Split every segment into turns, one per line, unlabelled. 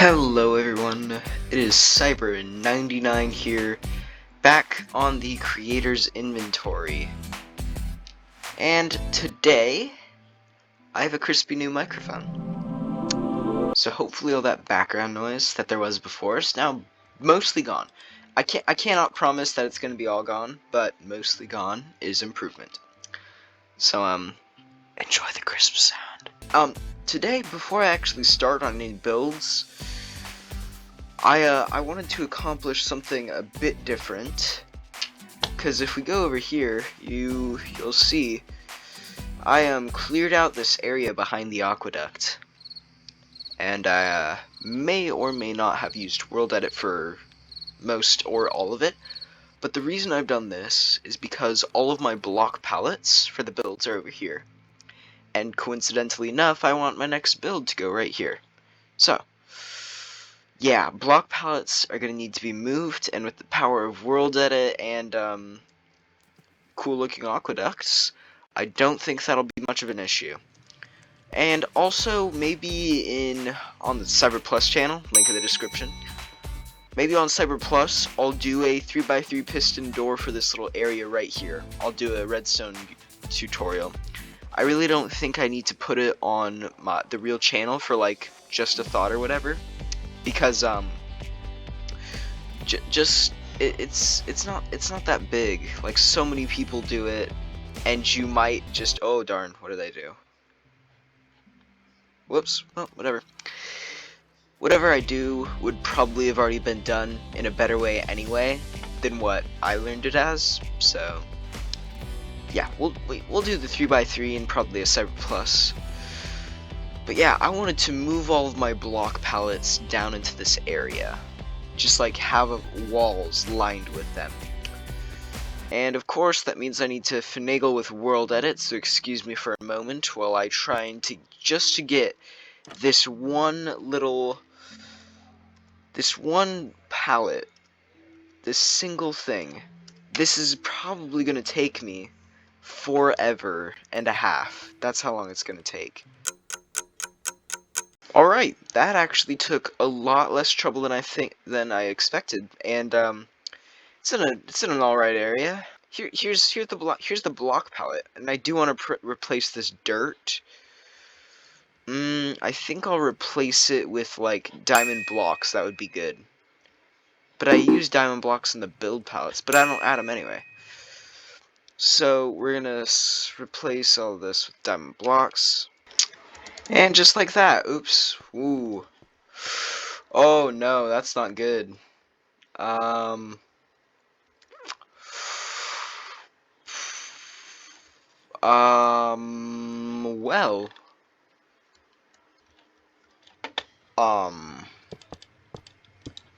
Hello everyone, it is Cyber99 here, back on the creator's inventory. And today, I have a crispy new microphone. So hopefully all that background noise that there was before is now mostly gone. I cannot promise that it's going to be all gone, but mostly gone is improvement. So enjoy the crisp sound. Today, before I actually start on any builds, I wanted to accomplish something a bit different, because if we go over here, you'll see I cleared out this area behind the aqueduct, and I may or may not have used World Edit for most or all of it, but the reason I've done this is because all of my block palettes for the builds are over here, and coincidentally enough, I want my next build to go right here. So yeah, block palettes are going to need to be moved, and with the power of World Edit and cool looking aqueducts, I don't think that'll be much of an issue. And also, maybe on the Cyber Plus channel, link in the description, maybe on Cyber Plus, I'll do a 3x3 piston door for this little area right here. I'll do a redstone tutorial. I really don't think I need to put it on the real channel for like just a thought or whatever, because it's not that big. Like, so many people do it, and you might just, oh darn, what did I do? Whoops. Well, whatever. Whatever I do would probably have already been done in a better way anyway than what I learned it as. So yeah, we'll do the 3x3 and probably a Cyber Plus. But yeah, I wanted to move all of my block palettes down into this area. Just like have walls lined with them. And of course that means I need to finagle with World Edit, so excuse me for a moment while I try to get this one palette, this single thing. This is probably gonna take me forever and a half. That's how long it's gonna take. Alright, that actually took a lot less trouble than I expected, and it's in an alright area. Here's the block palette, and I do want to replace this dirt. I think I'll replace it with like diamond blocks. That would be good. But I use diamond blocks in the build palettes, but I don't add them anyway. So we're gonna replace all of this with diamond blocks. And just like that, oops, ooh. Oh no, that's not good. Well.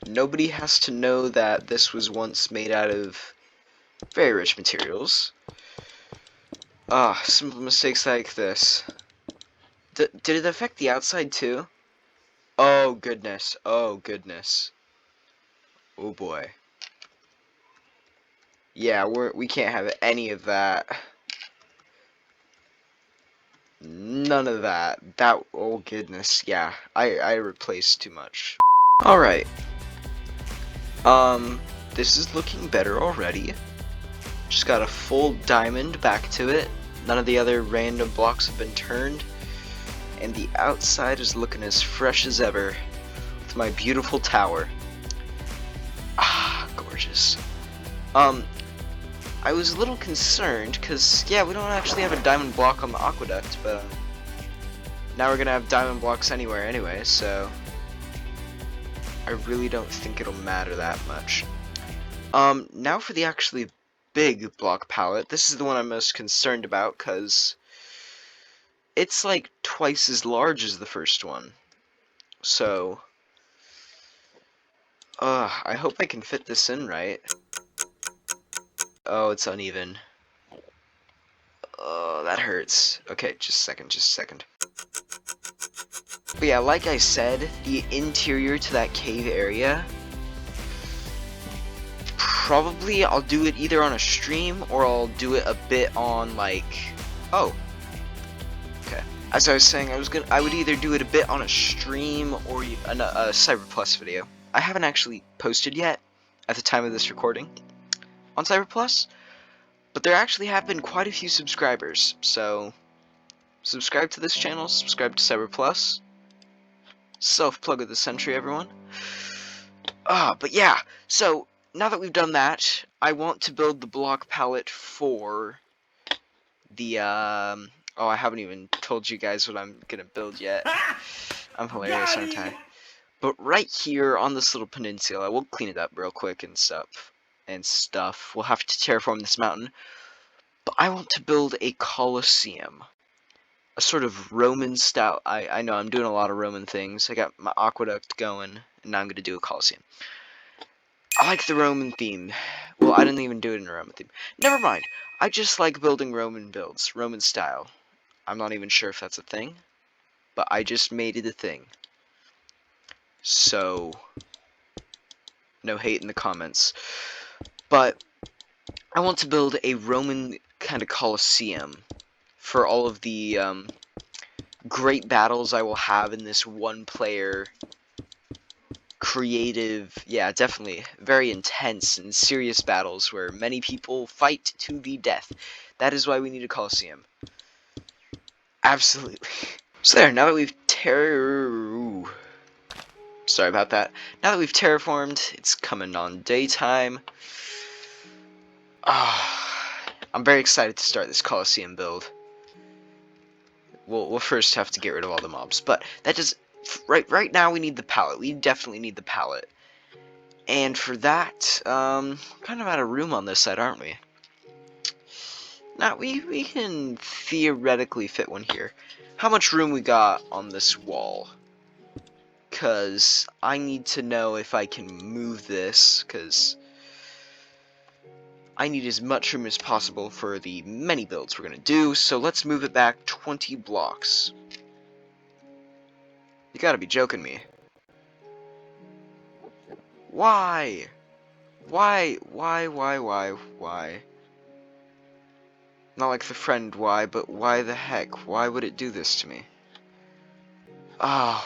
Nobody has to know that this was once made out of very rich materials. Simple mistakes like this. Did it affect the outside too? Oh goodness, oh goodness. Oh boy. Yeah, we can't have any of that. None of that. Oh goodness, yeah. I replaced too much. Alright. This is looking better already. Just got a full diamond back to it. None of the other random blocks have been turned. And the outside is looking as fresh as ever with my beautiful tower. Ah, gorgeous. I was a little concerned because, yeah, we don't actually have a diamond block on the aqueduct, but now we're gonna have diamond blocks anywhere anyway, so I really don't think it'll matter that much. Now for the actually big block palette. This is the one I'm most concerned about because it's like twice as large as the first one. So, I hope I can fit this in right. Oh, it's uneven. Oh, that hurts. Okay, just a second. But yeah, like I said, the interior to that cave area, probably I'll do it either on a stream or I'll do it a bit on like, oh, okay, as I was saying, I would either do it a bit on a stream or a Cyber Plus video. I haven't actually posted yet at the time of this recording on Cyber Plus, but there actually have been quite a few subscribers. So subscribe to this channel, subscribe to Cyber Plus. Self-plug of the century, everyone. But yeah, so now that we've done that, I want to build the block palette for the, oh, I haven't even told you guys what I'm gonna build yet. I'm hilarious, aren't I? But right here on this little peninsula, we'll clean it up real quick and stuff. We'll have to terraform this mountain. But I want to build a Colosseum. A sort of Roman style. I know I'm doing a lot of Roman things. I got my aqueduct going, and now I'm gonna do a Colosseum. I like the Roman theme. Well, I didn't even do it in a Roman theme. Never mind. I just like building Roman builds. Roman style. I'm not even sure if that's a thing. But I just made it a thing. So, no hate in the comments. But I want to build a Roman kind of Colosseum for all of the great battles I will have in this one-player creative, yeah, definitely very intense and serious battles where many people fight to the death. That is why we need a Colosseum. Absolutely. So there, now that we've sorry about that. Now that we've terraformed, it's coming on daytime. I'm very excited to start this Colosseum build. We'll first have to get rid of all the mobs, but that does right now we need the palette. We definitely need the palette. And for that, kind of out of room on this side, aren't we? Now, we can theoretically fit one here. How much room we got on this wall? Because I need to know if I can move this, because I need as much room as possible for the many builds we're going to do, so let's move it back 20 blocks. You gotta be joking me. Why? Why? Not like the friend why, but why the heck? Why would it do this to me? Oh,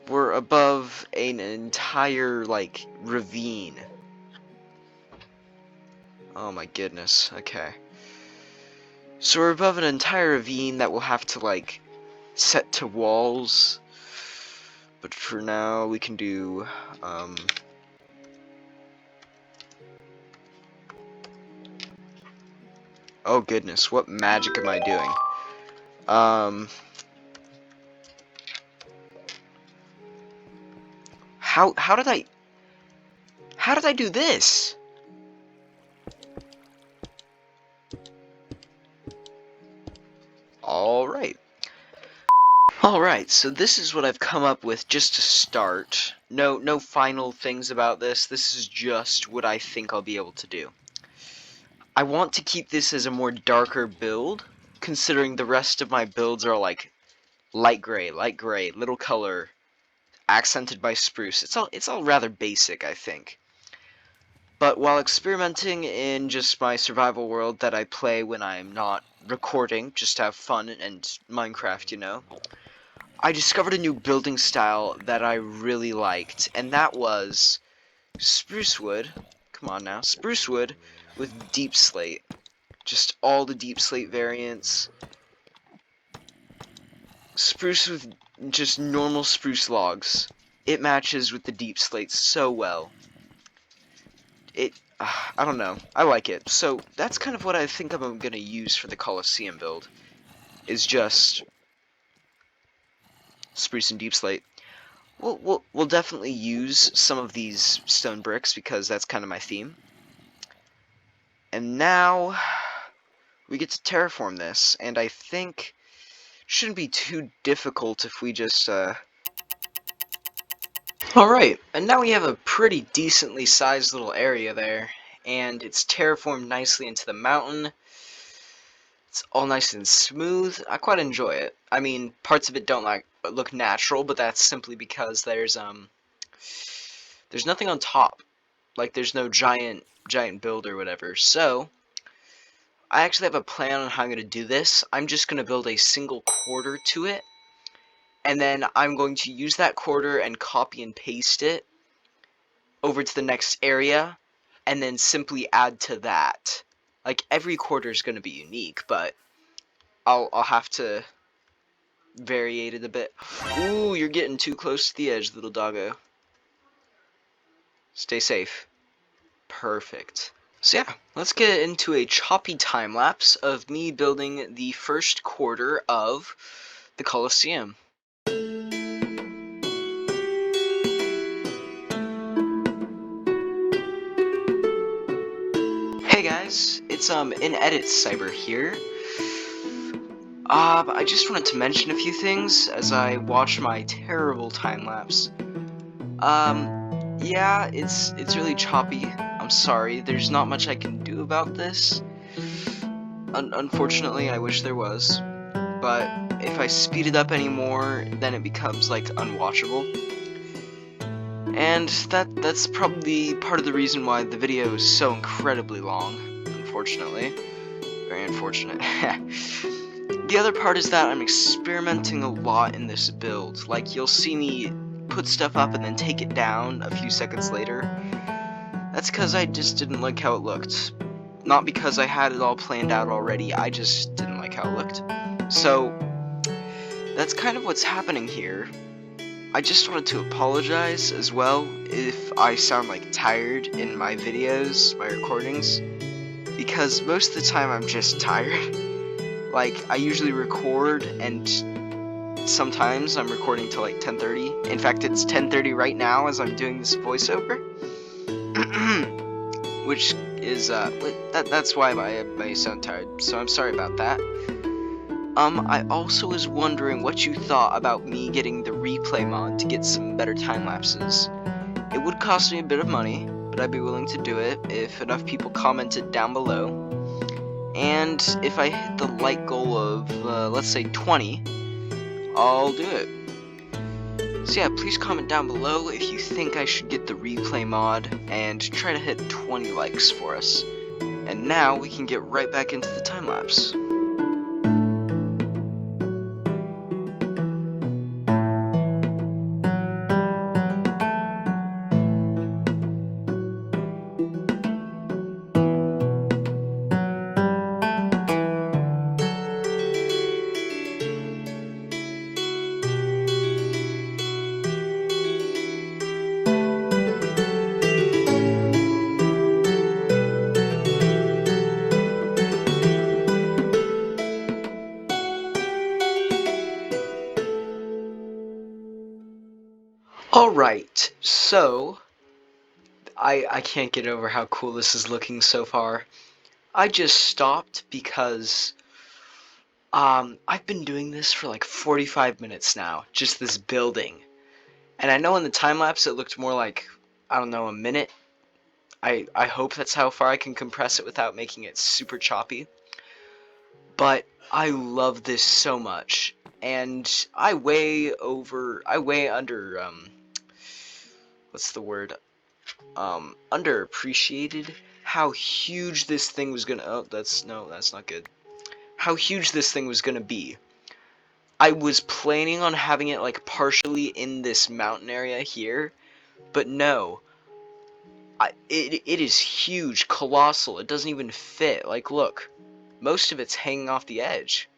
we're above an entire, like, ravine. Oh my goodness, okay. So we're above an entire ravine that we'll have to, like, set to walls. But for now, we can do, oh goodness, what magic am I doing? How did I do this? Alright. Alright, so this is what I've come up with just to start. No final things about this. This is just what I think I'll be able to do. I want to keep this as a more darker build, considering the rest of my builds are like light gray, little color, accented by spruce. It's all rather basic, I think. But while experimenting in just my survival world that I play when I'm not recording, just to have fun and Minecraft, you know, I discovered a new building style that I really liked, and that was spruce wood. Come on now, spruce wood with deep slate. Just all the deep slate variants. Spruce with just normal spruce logs. It matches with the deep slate so well. I don't know. I like it. So that's kind of what I think I'm going to use for the Colosseum build. Is just spruce and deep slate. We'll definitely use some of these stone bricks because that's kind of my theme. And now we get to terraform this, and I think it shouldn't be too difficult if we just Alright, and now we have a pretty decently sized little area there, and it's terraformed nicely into the mountain. It's all nice and smooth. I quite enjoy it. I mean, parts of it don't look natural, but that's simply because there's nothing on top. Like there's no giant build or whatever. So I actually have a plan on how I'm going to do this. I'm just going to build a single quarter to it, and then I'm going to use that quarter and copy and paste it over to the next area, and then simply add to that. Like, every quarter is going to be unique, but I'll have to vary it a bit. Ooh, you're getting too close to the edge, little doggo. Stay safe. Perfect. So yeah, let's get into a choppy time lapse of me building the first quarter of the Colosseum. Hey guys, it's in Edit Cyber here. I just wanted to mention a few things as I watch my terrible time lapse. Yeah, it's really choppy. I'm sorry. There's not much I can do about this. Unfortunately, I wish there was. But if I speed it up anymore, then it becomes like unwatchable. And that's probably part of the reason why the video is so incredibly long, unfortunately. Very unfortunate. The other part is that I'm experimenting a lot in this build. Like, you'll see me put stuff up and then take it down a few seconds later. That's because I just didn't like how it looked. Not because I had it all planned out already, I just didn't like how it looked. So, that's kind of what's happening here. I just wanted to apologize as well if I sound like tired in my videos, my recordings, because most of the time I'm just tired. Like, I usually record, and sometimes I'm recording till like 10:30. In fact, it's 10:30 right now as I'm doing this voiceover. Which is, that's why I may sound tired, so I'm sorry about that. I also was wondering what you thought about me getting the replay mod to get some better time lapses. It would cost me a bit of money, but I'd be willing to do it if enough people commented down below. And if I hit the like goal of, let's say 20, I'll do it. So yeah, please comment down below if you think I should get the replay mod, and try to hit 20 likes for us. And now we can get right back into the time lapse. Alright, so I can't get over how cool this is looking so far. I just stopped because I've been doing this for like 45 minutes now, just this building. And I know in the time lapse it looked more like, I don't know, a minute. I hope that's how far I can compress it without making it super choppy. But I love this so much. And I way under, what's the word? Underappreciated how huge this thing was gonna, oh, that's not good. How huge this thing was gonna be. I was planning on having it like partially in this mountain area here, but no. It is huge, colossal, it doesn't even fit. Like, look, most of it's hanging off the edge.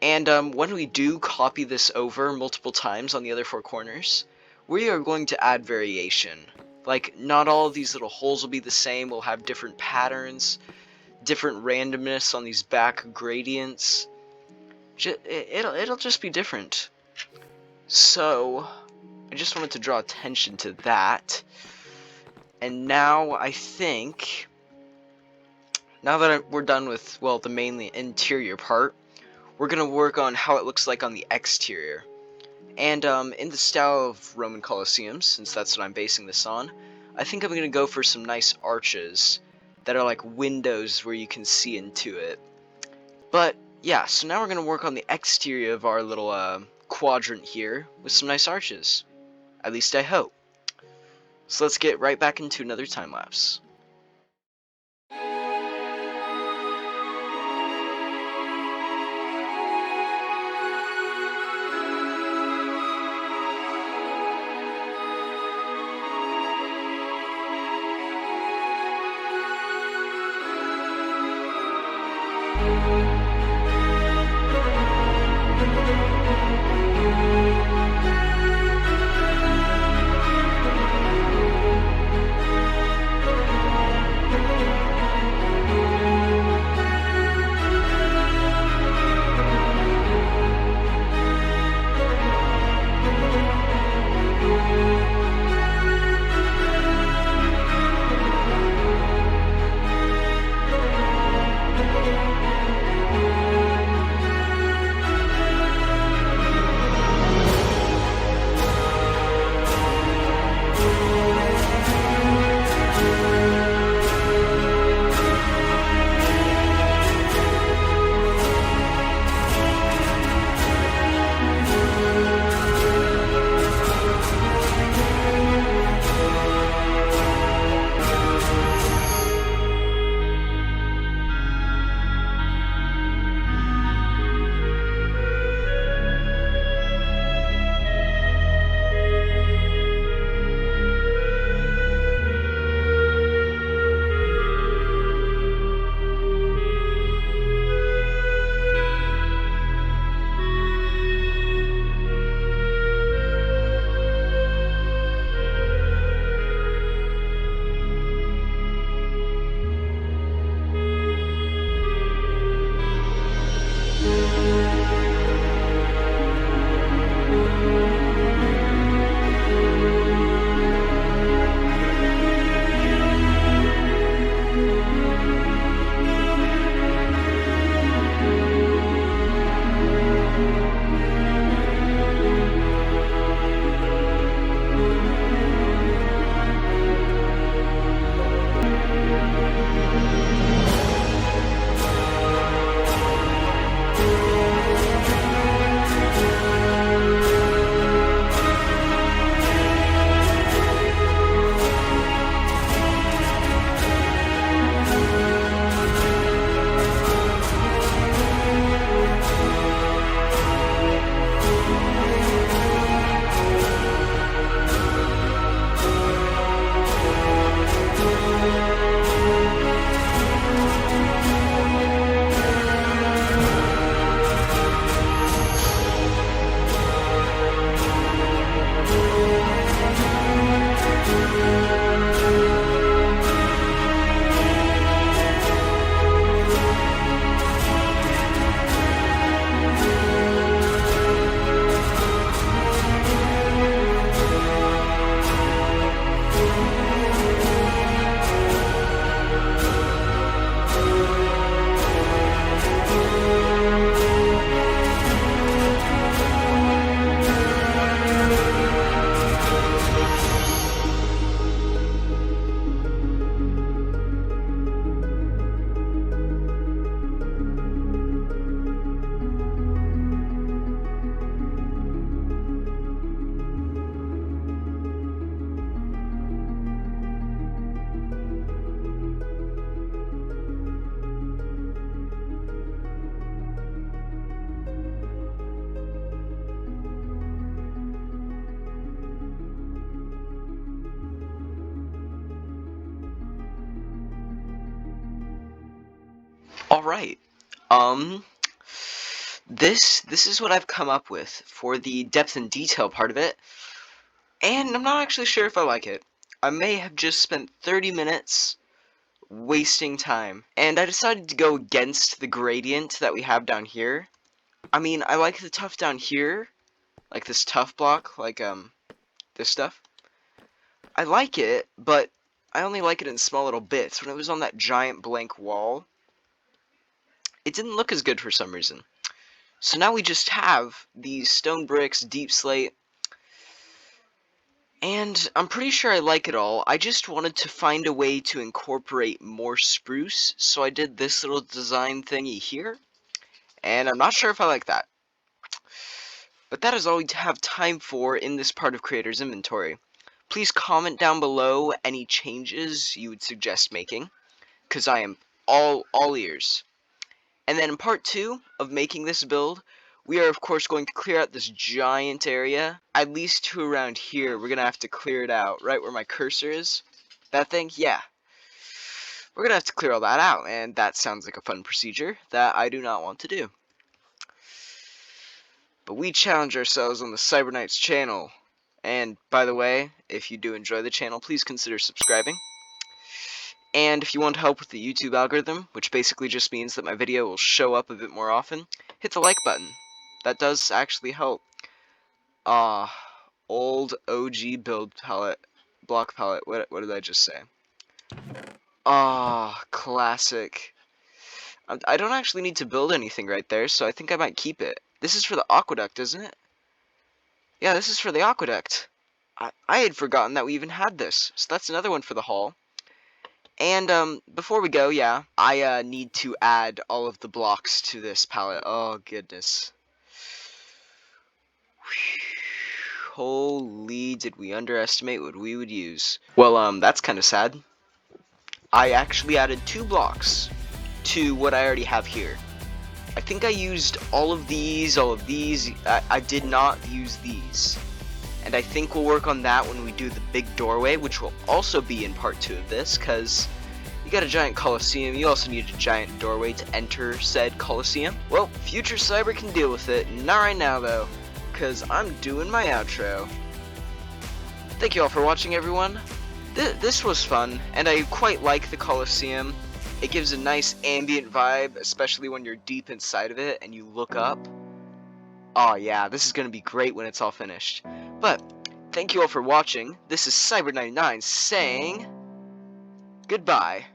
And when we do copy this over multiple times on the other four corners, we are going to add variation. Like, not all of these little holes will be the same, we'll have different patterns, different randomness on these back gradients. It'll just be different. So, I just wanted to draw attention to that. And now I think, now that we're done with, well, the mainly interior part, we're going to work on how it looks like on the exterior. And in the style of Roman Colosseums, since that's what I'm basing this on, I think I'm going to go for some nice arches that are like windows where you can see into it. But yeah, so now we're going to work on the exterior of our little quadrant here with some nice arches. At least I hope. So let's get right back into another time lapse. Alright. This is what I've come up with for the depth and detail part of it, and I'm not actually sure if I like it. I may have just spent 30 minutes wasting time, and I decided to go against the gradient that we have down here. I mean, I like the tuff down here, like this tuff block, like, this stuff. I like it, but I only like it in small little bits. When it was on that giant blank wall, it didn't look as good for some reason. So now we just have these stone bricks, deep slate, and I'm pretty sure I like it all. I just wanted to find a way to incorporate more spruce, so I did this little design thingy here, and I'm not sure if I like that. But that is all we have time for in this part of Creator's Inventory. Please comment down below any changes you would suggest making, because I am all ears. And then in part 2 of making this build, we are of course going to clear out this giant area, at least to around here. We're going to have to clear it out, right where my cursor is. That thing, yeah. We're going to have to clear all that out, and that sounds like a fun procedure that I do not want to do. But we challenge ourselves on the Cyber Knights channel. And by the way, if you do enjoy the channel, please consider subscribing. And if you want help with the YouTube algorithm, which basically just means that my video will show up a bit more often, hit the like button. That does actually help. Old OG build palette, block palette, what did I just say? Classic. I don't actually need to build anything right there, so I think I might keep it. This is for the aqueduct, isn't it? Yeah, this is for the aqueduct. I had forgotten that we even had this, so that's another one for the hall. And, before we go, yeah, I, need to add all of the blocks to this palette. Oh, goodness. Holy, did we underestimate what we would use. Well, that's kind of sad. I actually added 2 blocks to what I already have here. I think I used all of these. I did not use these. And I think we'll work on that when we do the big doorway, which will also be in part 2 of this, because you got a giant Colosseum, you also need a giant doorway to enter said Colosseum. Well, future Cyber can deal with it, not right now though, because I'm doing my outro. Thank you all for watching, everyone. This was fun, and I quite like the Colosseum. It gives a nice ambient vibe, especially when you're deep inside of it and you look up. Oh yeah, this is going to be great when it's all finished. But, thank you all for watching. This is Cyber99 saying goodbye.